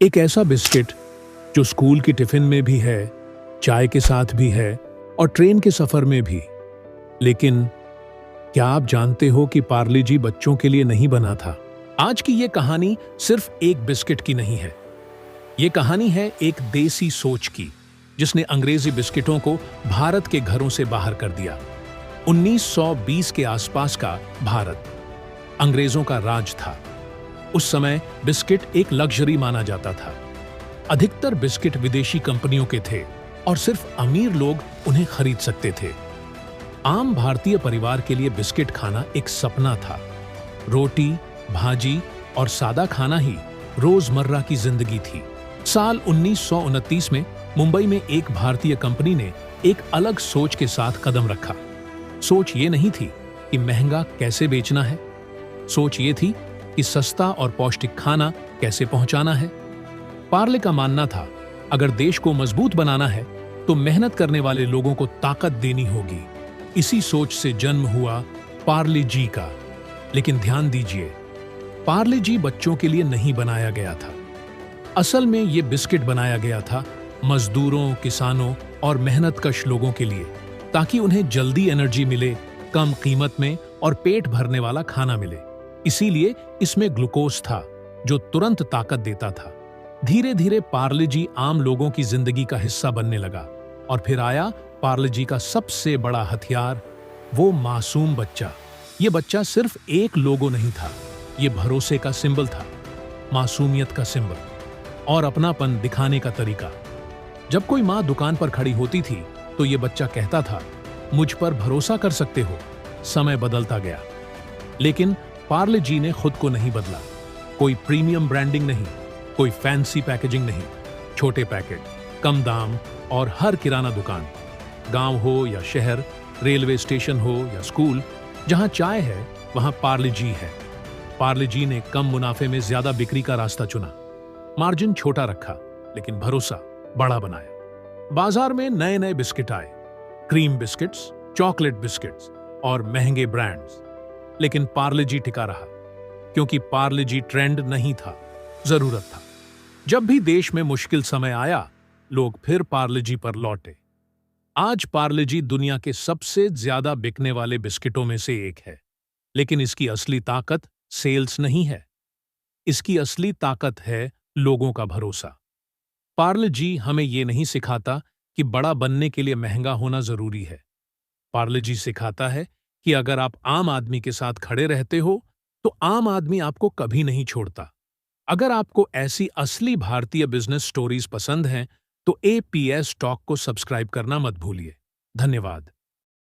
एक ऐसा बिस्किट जो स्कूल की टिफिन में भी है, चाय के साथ भी है और ट्रेन के सफर में भी। लेकिन क्या आप जानते हो कि पार्ले जी बच्चों के लिए नहीं बना था? आज की ये कहानी सिर्फ एक बिस्किट की नहीं है। ये कहानी है एक देसी सोच की, जिसने अंग्रेजी बिस्किटों को भारत के घरों से बाहर कर दिया। 1920 के आसपास का भारत अंग्रेजों का राज था। उस समय बिस्किट एक लग्जरी माना जाता था। अधिकतर बिस्किट विदेशी कंपनियों के थे और सिर्फ अमीर लोग उन्हें खरीद सकते थे। आम भारतीय परिवार के लिए बिस्किट खाना एक सपना था। रोटी, भाजी और सादा खाना ही रोजमर्रा की जिंदगी थी। साल 1929 में मुंबई में एक भारतीय कंपनी ने एक अलग सोच के साथ कदम रखा। सोच ये नहीं थी कि महंगा कैसे बेचना है। सोच ये थी कि सस्ता और पौष्टिक खाना कैसे पहुंचाना है। पार्ले का मानना था, अगर देश को मजबूत बनाना है तो मेहनत करने वाले लोगों को ताकत देनी होगी। इसी सोच से जन्म हुआ पार्ले जी का। लेकिन ध्यान दीजिए, पार्ले जी बच्चों के लिए नहीं बनाया गया था। असल में ये बिस्किट बनाया गया था मजदूरों, किसानों और मेहनतकश लोगों के लिए, ताकि उन्हें जल्दी एनर्जी मिले, कम कीमत में और पेट भरने वाला खाना मिले। इसीलिए इसमें ग्लूकोज था जो तुरंत ताकत देता था। धीरे धीरे पार्ले जी आम लोगों की जिंदगी का हिस्सा बनने लगा। और फिर आया पार्ले जी का सबसे बड़ा हथियार, वो मासूम बच्चा। ये बच्चा सिर्फ एक लोगो नहीं था, ये भरोसे का सिंबल था, मासूमियत का सिंबल और अपनापन दिखाने का तरीका। जब कोई माँ दुकान पर खड़ी होती थी तो ये बच्चा कहता था, मुझ पर भरोसा कर सकते हो। समय बदलता गया, लेकिन पार्ले जी ने खुद को नहीं बदला। कोई प्रीमियम ब्रांडिंग नहीं, कोई फैंसी पैकेजिंग नहीं, छोटे पैकेट, कम दाम और हर किराना दुकान, गांव हो या शहर, रेलवे स्टेशन हो या स्कूल, जहां चाय है वहां पार्ले जी है। पार्ले जी ने कम मुनाफे में ज्यादा बिक्री का रास्ता चुना। मार्जिन छोटा रखा, लेकिन भरोसा बड़ा बनाया। बाजार में नए नए बिस्किट आए, क्रीम बिस्किट्स, चॉकलेट बिस्किट्स और महंगे ब्रांड्स। लेकिन पार्ले जी टिका रहा, क्योंकि पार्ले जी ट्रेंड नहीं था, जरूरत था। जब भी देश में मुश्किल समय आया, लोग फिर पार्ले जी पर लौटे। आज पार्ले जी दुनिया के सबसे ज्यादा बिकने वाले बिस्किटों में से एक है। लेकिन इसकी असली ताकत सेल्स नहीं है, इसकी असली ताकत है लोगों का भरोसा। पार्ले जी हमें यह नहीं सिखाता कि बड़ा बनने के लिए महंगा होना जरूरी है। पार्ले जी सिखाता है कि अगर आप आम आदमी के साथ खड़े रहते हो तो आम आदमी आपको कभी नहीं छोड़ता। अगर आपको ऐसी असली भारतीय बिजनेस स्टोरीज पसंद हैं तो APS टॉक को सब्सक्राइब करना मत भूलिए। धन्यवाद।